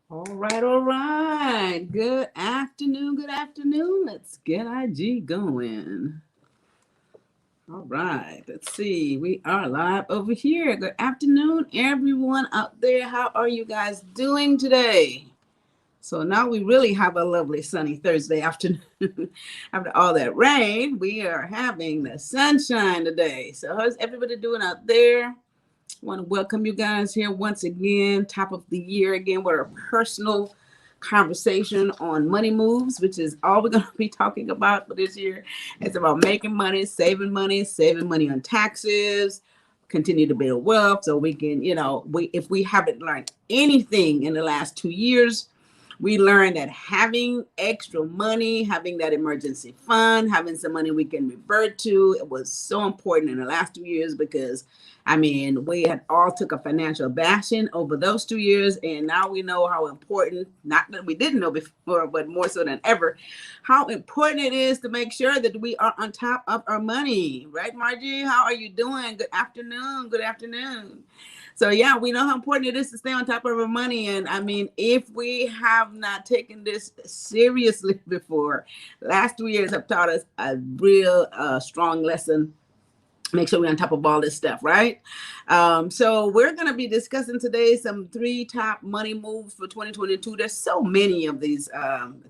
All right. Good afternoon. Good afternoon. Let's get IG going. All right. Let's see. We are live over here. Good afternoon, everyone out there. How are you guys doing today? So now we really have a lovely sunny Thursday afternoon. After all that rain, we are having the sunshine today. So how's everybody doing out there? I want to welcome you guys here once again, top of the year again, with a personal conversation on money moves, which is all we're going to be talking about for this year. It's about making money, saving money on taxes, continue to build wealth so we can, if we haven't learned anything in the last 2 years, we learned that having extra money, having that emergency fund, having some money we can revert to, it was so important in the last 2 years because, we had all took a financial bashing over those 2 years, and now we know how important, not that we didn't know before, but more so than ever, how important it is to make sure that we are on top of our money. Right, Margie? How are you doing? Good afternoon. Good afternoon. So yeah, we know how important it is to stay on top of our money. And if we have not taken this seriously before, last 2 years have taught us a real strong lesson. Make sure we're on top of all this stuff, right? So we're going to be discussing today some 3 top money moves for 2022. There's so many of these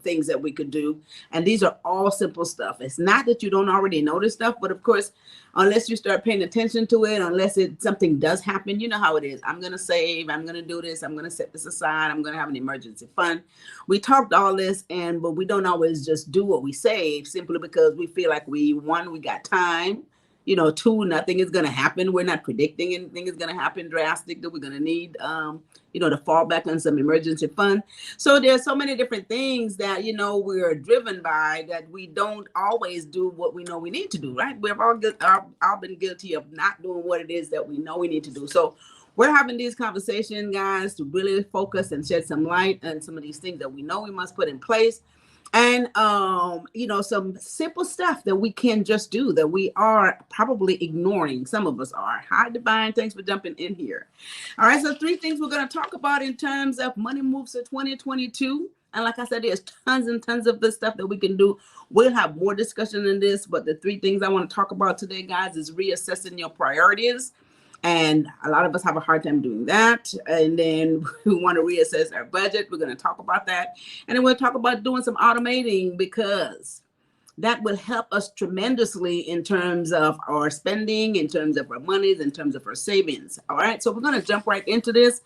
things that we could do. And these are all simple stuff. It's not that you don't already know this stuff, but of course, unless you start paying attention to it, unless something does happen, you know how it is. I'm going to save. I'm going to do this. I'm going to set this aside. I'm going to have an emergency fund. We talked all this, but we don't always just do what we save simply because we feel like we got time. 2, nothing is going to happen. We're not predicting anything is going to happen drastic that we're going to need, to fall back on some emergency fund. So there's so many different things that, we're driven by that we don't always do what we know we need to do, right? We've all been guilty of not doing what it is that we know we need to do. So we're having these conversations, guys, to really focus and shed some light on some of these things that we know we must put in place. And, some simple stuff that we can just do that we are probably ignoring. Some of us are. Hi, Divine. Thanks for jumping in here. All right. So 3 things we're going to talk about in terms of money moves for 2022. And like I said, there's tons and tons of this stuff that we can do. We'll have more discussion in this. But the 3 things I want to talk about today, guys, is reassessing your priorities. And a lot of us have a hard time doing that. And then we want to reassess our budget. We're going to talk about that. And then we'll talk about doing some automating because that will help us tremendously in terms of our spending, in terms of our monies, in terms of our savings. All right. So we're going to jump right into this.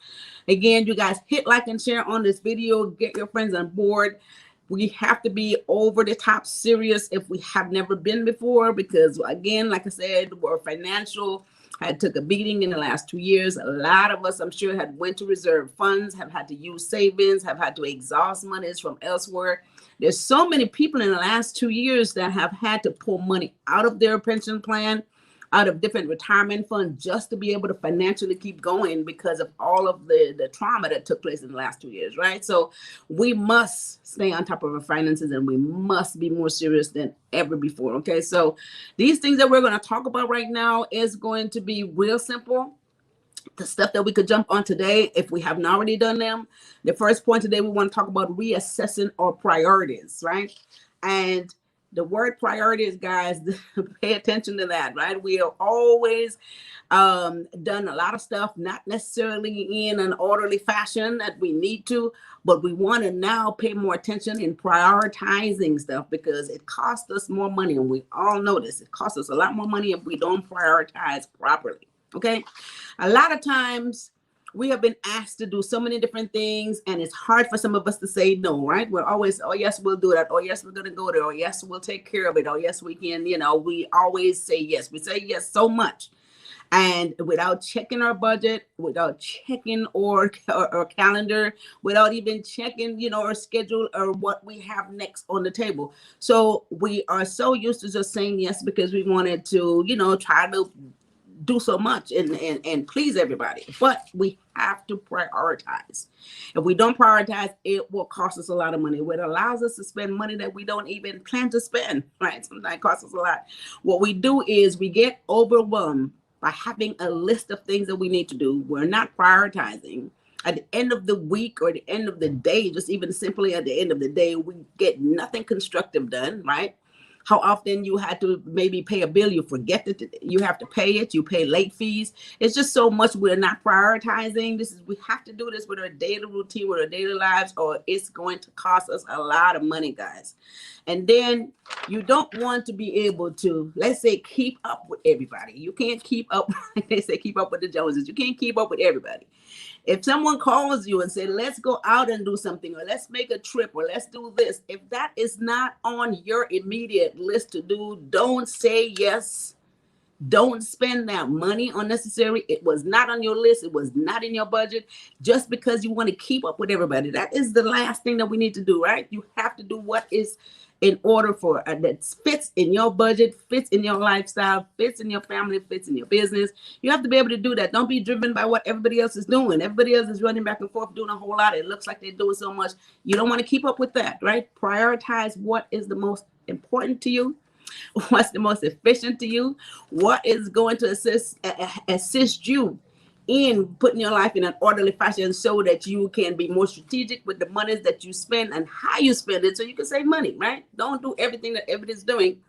Again, you guys hit like and share on this video. Get your friends on board. We have to be over the top serious if we have never been before because, again, like I said, we're financial. I took a beating in the last 2 years. A lot of us, I'm sure, had went to reserve funds, have had to use savings, have had to exhaust monies from elsewhere. There's so many people in the last 2 years that have had to pull money out of their pension plan, out of different retirement funds just to be able to financially keep going because of all of the trauma that took place in the last 2 years, right? So we must stay on top of our finances and we must be more serious than ever before, okay? So these things that we're going to talk about right now is going to be real simple. The stuff that we could jump on today, if we haven't already done them. The first point today, we want to talk about reassessing our priorities, right? And the word priorities, guys, pay attention to that, right? We have always done a lot of stuff, not necessarily in an orderly fashion that we need to, but we want to now pay more attention in prioritizing stuff because it costs us more money. And we all know this. It costs us a lot more money if we don't prioritize properly, okay? A lot of times, we have been asked to do so many different things, and it's hard for some of us to say no, right? We're always, oh, yes, we'll do that. Oh, yes, we're going to go there. Oh, yes, we'll take care of it. Oh, yes, we can. We always say yes. We say yes so much. And without checking our budget, without checking our calendar, without even checking, our schedule or what we have next on the table. So we are so used to just saying yes because we wanted to, try to do so much and please everybody, but we have to prioritize. If we don't prioritize, it will cost us a lot of money. It allows us to spend money that we don't even plan to spend, right? Sometimes it costs us a lot. What we do is we get overwhelmed by having a list of things that we need to do. We're not prioritizing. At the end of the week or the end of the day, just even simply at the end of the day, we get nothing constructive done, right? How often you had to maybe pay a bill, you forget that you have to pay it, you pay late fees. It's just so much we're not prioritizing. We have to do this with our daily routine, with our daily lives, or it's going to cost us a lot of money, guys. And then you don't want to be able to, let's say, keep up with everybody. You can't keep up, like they say, keep up with the Joneses. You can't keep up with everybody. If someone calls you and say, let's go out and do something, or let's make a trip, or let's do this, if that is not on your immediate list to do, don't say yes. Don't spend that money unnecessarily. It was not on your list. It was not in your budget just because you want to keep up with everybody. That is the last thing that we need to do, right? You have to do what is in order for that fits in your budget, fits in your lifestyle, fits in your family, fits in your business. You have to be able to do that. Don't be driven by what everybody else is doing. Everybody else is running back and forth doing a whole lot. It looks like they're doing so much. You don't want to keep up with that, right? Prioritize what is the most important to you. What's the most efficient to you? What is going to assist you in putting your life in an orderly fashion so that you can be more strategic with the monies that you spend and how you spend it so you can save money, right? Don't do everything that everybody's doing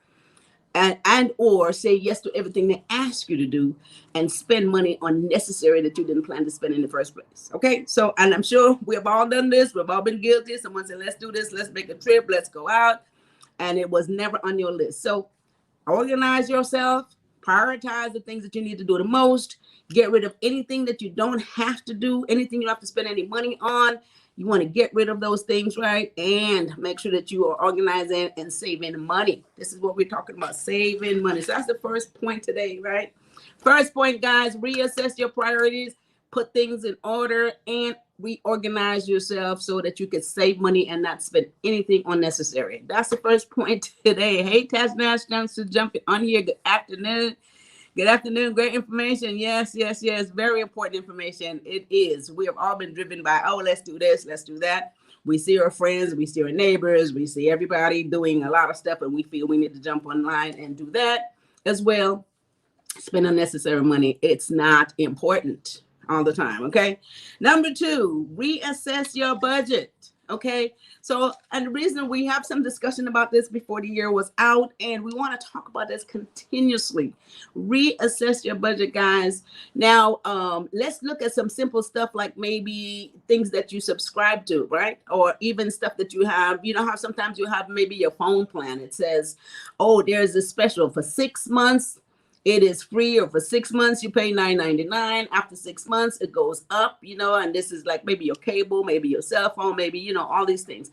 and or say yes to everything they ask you to do and spend money unnecessary that you didn't plan to spend in the first place. Okay, so, and I'm sure we've all done this. We've all been guilty. Someone said, let's do this. Let's make a trip. Let's go out. And it was never on your list. So organize yourself, prioritize the things that you need to do the most, get rid of anything that you don't have to do, anything you don't have to spend any money on. You want to get rid of those things, right? And make sure that you are organizing and saving money. This is what we're talking about, saving money. So that's the first point today, right? First point, guys, reassess your priorities, put things in order, and reorganize yourself so that you can save money and not spend anything unnecessary. That's the first point today. Hey, Tash Nash, thanks for jumping on here. Good afternoon. Good afternoon. Great information. Yes, yes, yes. Very important information. It is. We have all been driven by, oh, let's do this, let's do that. We see our friends, we see our neighbors, we see everybody doing a lot of stuff, and we feel we need to jump online and do that as well. Spend unnecessary money. It's not important all the time. Okay. Number 2, reassess your budget. Okay. So, and the reason we have some discussion about this before the year was out, and we want to talk about this continuously. Reassess your budget, guys. Now, let's look at some simple stuff like maybe things that you subscribe to, right? Or even stuff that you have. You know how sometimes you have maybe your phone plan. It says, oh, there's a special for 6 months. It is free, or for 6 months you pay $9.99. After 6 months it goes up, you know, and this is like maybe your cable, maybe your cell phone, maybe, you know, all these things.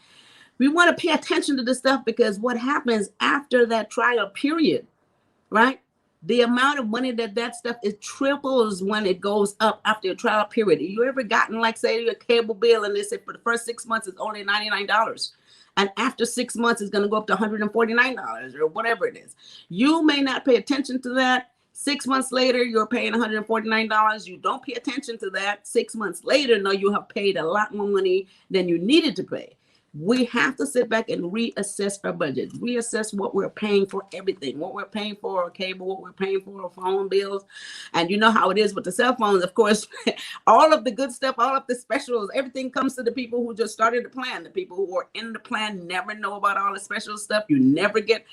We want to pay attention to this stuff because what happens after that trial period, right? The amount of money that stuff, it triples when it goes up after a trial period. You ever gotten, like, say, your cable bill and they say for the first 6 months it's only $99. And after 6 months, it's going to go up to $149 or whatever it is. You may not pay attention to that. 6 months later, you're paying $149. You don't pay attention to that. 6 months later, no, you have paid a lot more money than you needed to pay. We have to sit back and reassess our budget, reassess what we're paying for everything, what we're paying for our cable, what we're paying for our phone bills. And you know how it is with the cell phones, of course, all of the good stuff, all of the specials, everything comes to the people who just started the plan. The people who are in the plan never know about all the special stuff. You never get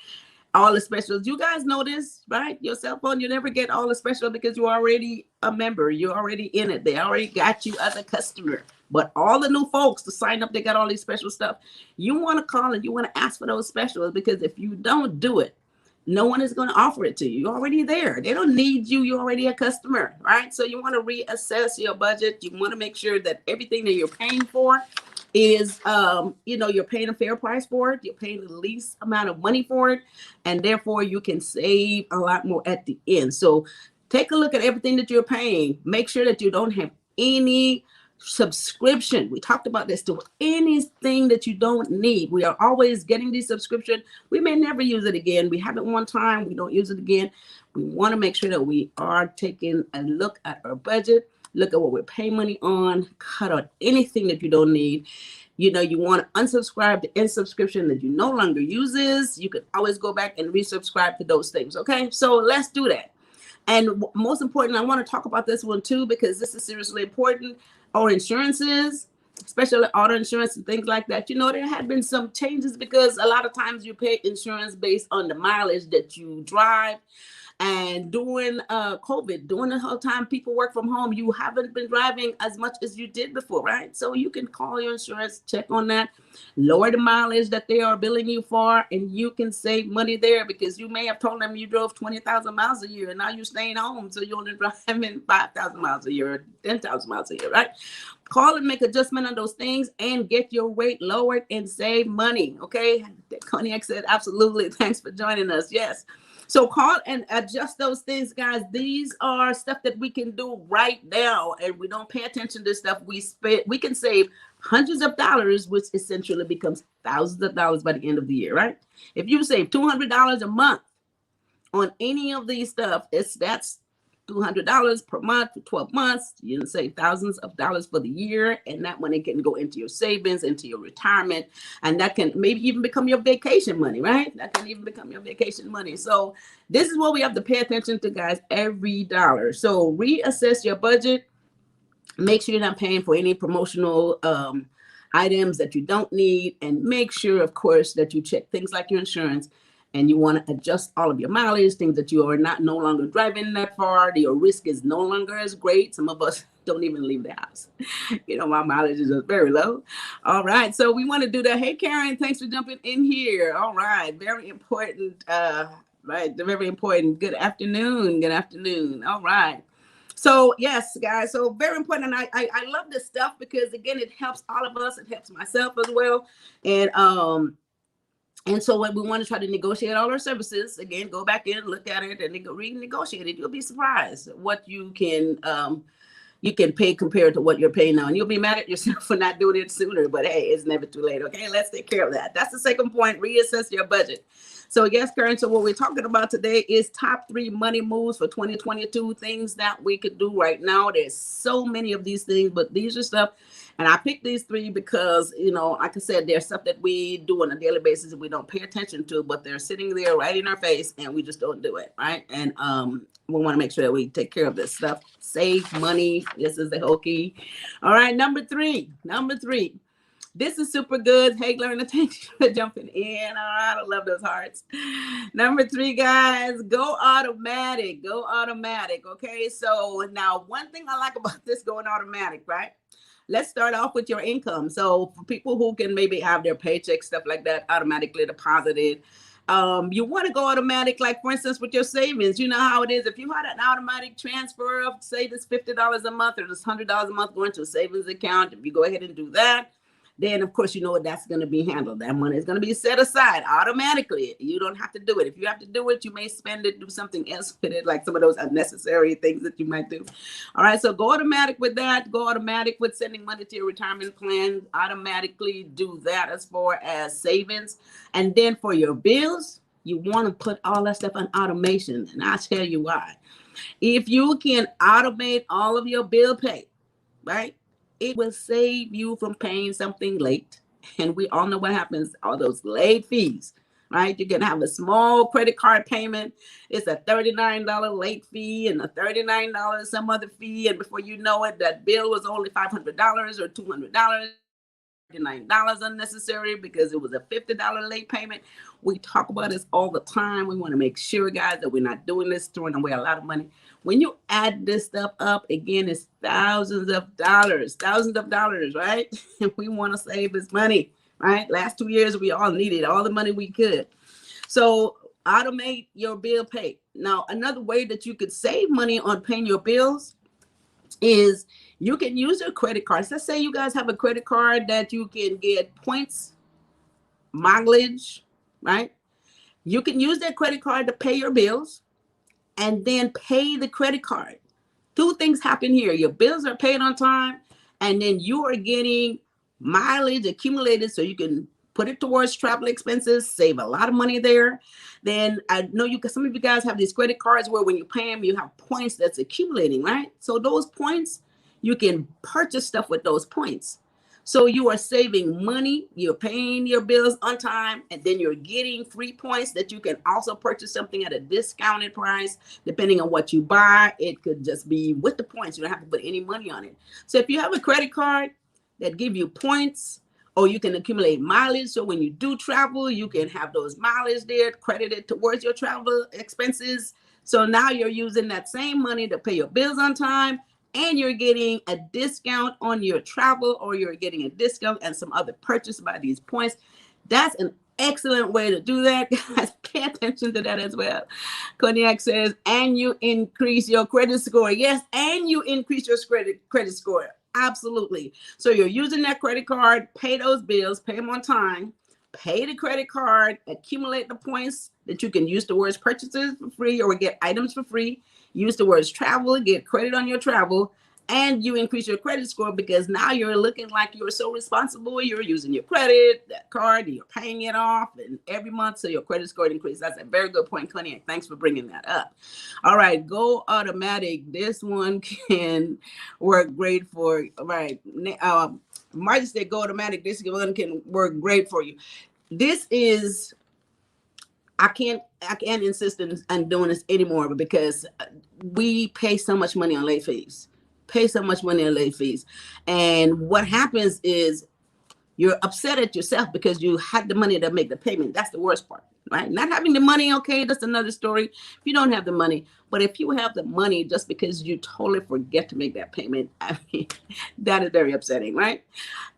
all the specials. You guys know this, right? Your cell phone, you never get all the special because you're already a member. You're already in it. They already got you as a customer. But all the new folks to sign up, they got all these special stuff. You want to call and you want to ask for those specials, because if you don't do it, no one is going to offer it to you. You're already there. They don't need you. You're already a customer, right? So you want to reassess your budget. You want to make sure that everything that you're paying for is, you know, you're paying a fair price for it. You're paying the least amount of money for it. And therefore you can save a lot more at the end. So take a look at everything that you're paying. Make sure that you don't have any subscription. We talked about this, to anything that you don't need. We are always getting these subscription. We may never use it again. We have it one time. We don't use it again. We want to make sure that we are taking a look at our budget, look at what we're paying money on, cut out anything that you don't need. You know, you want to unsubscribe to any subscription that you no longer uses. You can always go back and resubscribe to those things. Okay, so let's do that. And most important, I want to talk about this one too, because this is seriously important. Our insurances, especially auto insurance and things like that, there had been some changes because a lot of times you pay insurance based on the mileage that you drive. And during COVID, during the whole time people work from home, you haven't been driving as much as you did before, right? So you can call your insurance, check on that, lower the mileage that they are billing you for, and you can save money there because you may have told them you drove 20,000 miles a year and now you're staying home. So you're only driving 5,000 miles a year or 10,000 miles a year, right? Call and make adjustment on those things and get your rate lowered and save money. Okay. Cognac said, absolutely. Thanks for joining us. Yes. So call and adjust those things, guys. These are stuff that we can do right now, and we don't pay attention to stuff. We can save hundreds of dollars, which essentially becomes thousands of dollars by the end of the year, right? If you save $200 a month on any of these stuff, that's $200 per month for 12 months. You can save thousands of dollars for the year, and that money can go into your savings, into your retirement, and that can maybe even become your vacation money, right? That can even become your vacation money. So this is what we have to pay attention to, guys, every dollar. So reassess your budget. Make sure you're not paying for any promotional items that you don't need, and make sure, of course, that you check things like your insurance. And you want to adjust all of your mileage, things that you are no longer driving that far. Your risk is no longer as great. Some of us don't even leave the house. My mileage is just very low. All right. So we want to do that. Hey, Karen, thanks for jumping in here. All right. Very important. Right. Very important. Good afternoon. Good afternoon. All right. So yes, guys. So very important. And I love this stuff because, again, it helps all of us. It helps myself as well. And so when we want to try to negotiate all our services, again, go back in, look at it, and renegotiate it. You'll be surprised what you can pay compared to what you're paying now. And you'll be mad at yourself for not doing it sooner. But hey, it's never too late. Okay, let's take care of that. That's the second point. Reassess your budget. So yes, Karen, so what we're talking about today is top 3 money moves for 2022, things that we could do right now. There's so many of these things, but these are stuff. And I picked these 3 because, like I said, there's stuff that we do on a daily basis and we don't pay attention to, but they're sitting there right in our face and we just don't do it, right? And we want to make sure that we take care of this stuff. Save money. This is the whole key. All right, number 3. This is super good. Hey, Learn, thank you for jumping in. All right, I love those hearts. Number 3, guys, go automatic. Go automatic. Okay, so now one thing I like about this going automatic, right? Let's start off with your income. So for people who can maybe have their paycheck, stuff like that, automatically deposited, you want to go automatic, like for instance, with your savings. You know how it is. If you had an automatic transfer of, say, this $50 a month or this $100 a month going to a savings account, if you go ahead and do that, then of course, that's going to be handled. That money is going to be set aside automatically. You don't have to do it. If you have to do it, you may spend it, do something else with it, like some of those unnecessary things that you might do. All right, so go automatic with that. Go automatic with sending money to your retirement plan. Automatically do that as far as savings. And then for your bills, you want to put all that stuff on automation. And I'll tell you why. If you can automate all of your bill pay, right? It will save you from paying something late. And we all know what happens, all those late fees, right? You can have a small credit card payment. It's a $39 late fee and a $39 some other fee. And before you know it, that bill was only $500 or $200. $9 unnecessary because it was a $50 late payment. We talk about this all the time. We want to make sure, guys, that we're not doing this, throwing away a lot of money. When you add this stuff up, again, it's thousands of dollars, right? And we want to save this money, right? Last 2 years, we all needed all the money we could. So automate your bill pay. Now, another way that you could save money on paying your bills is you can use your credit cards. Let's say you guys have a credit card that you can get points, mileage, right? You can use that credit card to pay your bills and then pay the credit card. 2 things happen here. Your bills are paid on time, and then you are getting mileage accumulated so you can put it towards travel expenses, save a lot of money there. Then I know some of you guys have these credit cards where when you pay them, you have points that's accumulating, right? So those points, you can purchase stuff with those points. So you are saving money, you're paying your bills on time, and then you're getting free points that you can also purchase something at a discounted price. Depending on what you buy, it could just be with the points. You don't have to put any money on it. So if you have a credit card that give you points, or you can accumulate mileage, so when you do travel, you can have those mileage there credited towards your travel expenses. So now you're using that same money to pay your bills on time, and you're getting a discount on your travel, or you're getting a discount and some other purchase by these points. That's an excellent way to do that. Guys, pay attention to that as well. Cognac says, and you increase your credit score. Yes, and you increase your credit score. Absolutely. So you're using that credit card, pay those bills, pay them on time, pay the credit card, accumulate the points that you can use towards purchases for free or get items for free. Use the words travel, get credit on your travel, and you increase your credit score because now you're looking like you're so responsible. You're using your credit, that card, you're paying it off and every month, so your credit score increases. That's a very good point, Connie. Thanks for bringing that up. All right, go automatic. This one can work great for, right. Margie said go automatic. This one can work great for you. This is, I can't insist on doing this anymore because we pay so much money on late fees. And what happens is you're upset at yourself because you had the money to make the payment. That's the worst part, right? Not having the money, okay, that's another story. If you don't have the money, but if you have the money just because you totally forget to make that payment, I mean, that is very upsetting, right?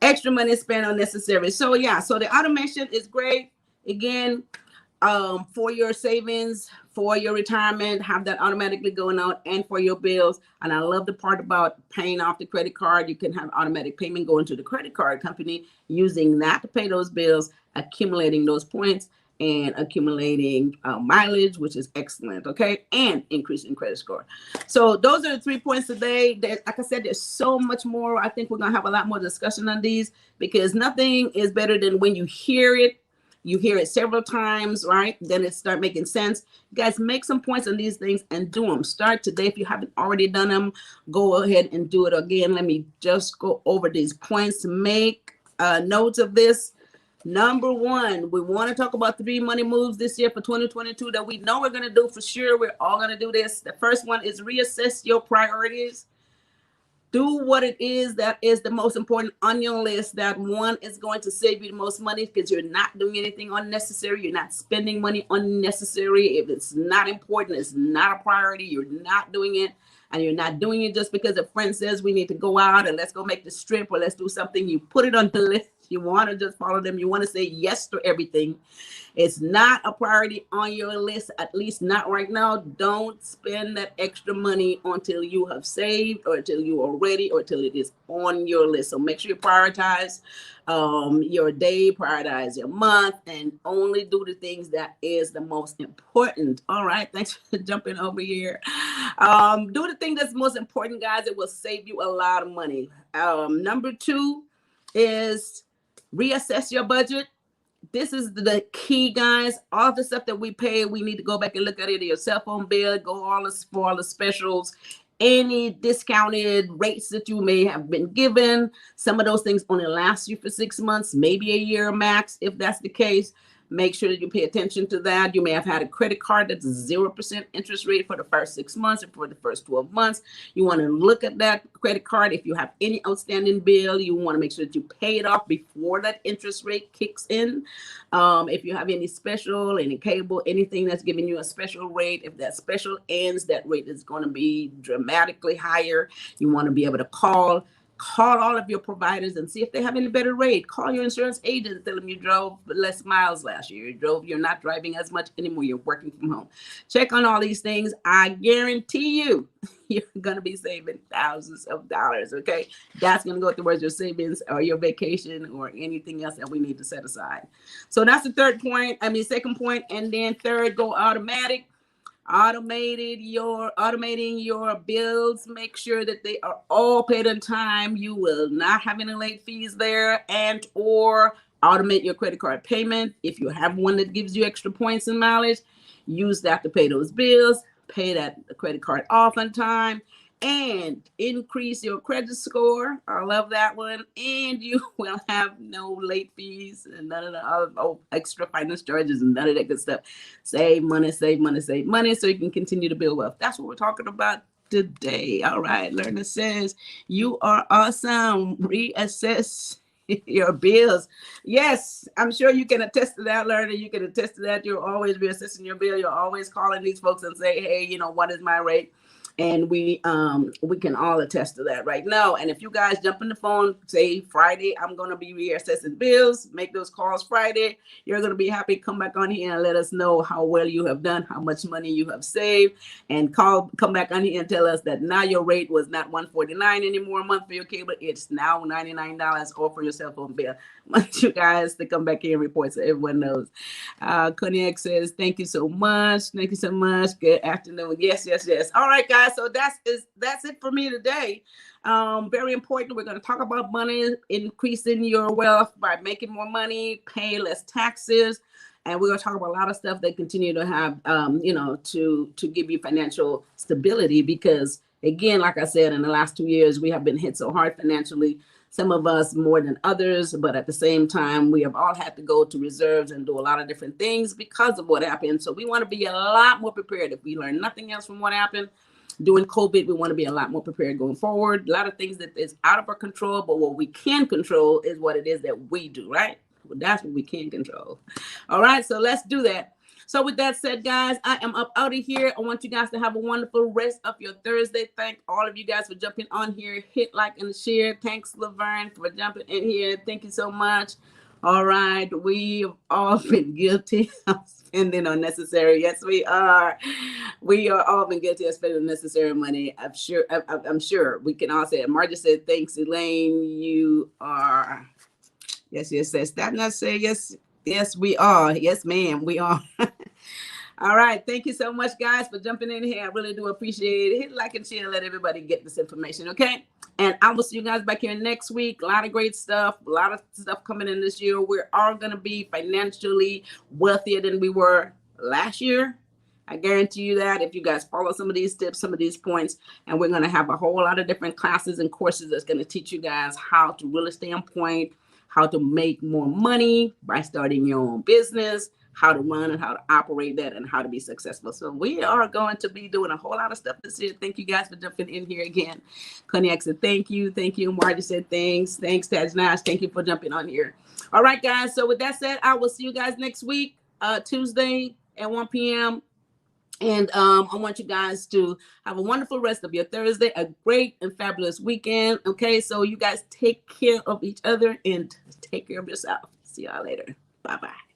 Extra money spent unnecessary. So yeah, so the automation is great. Again, for your savings, for your retirement, have that automatically going out, and for your bills. And I love the part about paying off the credit card. You can have automatic payment going to the credit card company, using that to pay those bills, accumulating those points, and accumulating mileage, which is excellent, okay? And increasing credit score. So those are the 3 points today. Like I said, there's so much more. I think we're gonna have a lot more discussion on these because nothing is better than when you hear it. You hear it several times, right? Then it start making sense. You guys, make some points on these things and do them. Start today. If you haven't already done them, go ahead and do it again. Let me just go over these points to make notes of this. Number one, we want to talk about 3 money moves this year for 2022 that we know we're going to do for sure. We're all going to do this. The first one is reassess your priorities. Do what it is that is the most important on your list. That one is going to save you the most money because you're not doing anything unnecessary. You're not spending money unnecessary. If it's not important, it's not a priority. You're not doing it. And you're not doing it just because a friend says we need to go out and let's go make this trip or let's do something. You put it on the list. You want to just follow them. You want to say yes to everything. It's not a priority on your list, at least not right now. Don't spend that extra money until you have saved or until you are ready or until it is on your list. So make sure you prioritize your day, prioritize your month, and only do the things that is the most important. All right, thanks for jumping over here. Do the thing that's most important, guys. It will save you a lot of money. Number 2 is reassess your budget. This is the key, guys. All the stuff that we pay, we need to go back and look at it. Your cell phone bill, go for all the specials, any discounted rates that you may have been given. Some of those things only last you for 6 months, maybe a year max. If that's the case, make sure that you pay attention to that. You may have had a credit card that's 0% interest rate for the first 6 months or for the first 12 months. You want to look at that credit card. If you have any outstanding bill, you want to make sure that you pay it off before that interest rate kicks in. If you have any special, any cable, anything that's giving you a special rate, if that special ends, that rate is going to be dramatically higher. You want to be able to call all of your providers and see if they have any better rate. Call your insurance agent, tell them you drove less miles last year. You're not driving as much anymore. You're working from home. Check on all these things. I guarantee you, you're going to be saving thousands of dollars, okay? That's going to go towards your savings or your vacation or anything else that we need to set aside. So that's the second point. And then third, go automatic. Automating your bills. Make sure that they are all paid on time. You will not have any late fees there, and or automate your credit card payment. If you have one that gives you extra points and mileage, use that to pay those bills. Pay that credit card off on time, and increase your credit score. I love that one. And you will have no late fees and none of the other extra finance charges and none of that good stuff. Save money, save money, save money so you can continue to build wealth. That's what we're talking about today. All right. Learner says, you are awesome. Reassess your bills. Yes, I'm sure you can attest to that, learner. You can attest to that. You'll always be assessing your bill. You're always calling these folks and say, hey, what is my rate? And we can all attest to that right now. And if you guys jump in the phone, say Friday, I'm going to be reassessing bills, make those calls Friday. You're going to be happy. Come back on here and let us know how well you have done, how much money you have saved, and come back on here and tell us that now your rate was not $149 anymore a month for your cable. It's now $99 or for your cell phone bill. I want you guys to come back here and report so everyone knows. Cognac says, thank you so much. Thank you so much. Good afternoon. Yes, yes, yes. All right, guys. So that's it for me today. Very important. We're going to talk about money, increasing your wealth by making more money, pay less taxes. And we're going to talk about a lot of stuff that continue to have, to give you financial stability. Because, again, like I said, in the last 2 years, we have been hit so hard financially. Some of us more than others, but at the same time, we have all had to go to reserves and do a lot of different things because of what happened. So we want to be a lot more prepared. If we learn nothing else from what happened during COVID, we want to be a lot more prepared going forward. A lot of things that is out of our control, but what we can control is what it is that we do, right? Well, that's what we can control. All right, so let's do that. So with that said, guys, I am up out of here. I want you guys to have a wonderful rest of your Thursday. Thank all of you guys for jumping on here. Hit like and share. Thanks, Laverne, for jumping in here. Thank you so much. All right. We've all been guilty of spending unnecessary. Yes, we are. We are all been guilty of spending unnecessary money. I'm sure we can all say it. Margie said, thanks, Elaine. You are. Yes, yes, yes. That not say yes. Yes, we are. Yes, ma'am, we are. All right. Thank you so much, guys, for jumping in here. I really do appreciate it. Hit like and share. Let everybody get this information, okay? And I will see you guys back here next week. A lot of great stuff. A lot of stuff coming in this year. We're all going to be financially wealthier than we were last year. I guarantee you that if you guys follow some of these tips, some of these points, and we're going to have a whole lot of different classes and courses that's going to teach you guys how to really stay on point, how to make more money by starting your own business, how to run and how to operate that, and how to be successful. So we are going to be doing a whole lot of stuff this year. Thank you guys for jumping in here again. Cognac said thank you. Thank you. Margie said thanks. Thanks, Taj Nash. Thank you for jumping on here. All right, guys. So with that said, I will see you guys next week, Tuesday at 1 p.m. And I want you guys to have a wonderful rest of your Thursday, a great and fabulous weekend. Okay, so you guys take care of each other and take care of yourself. See y'all later. Bye-bye.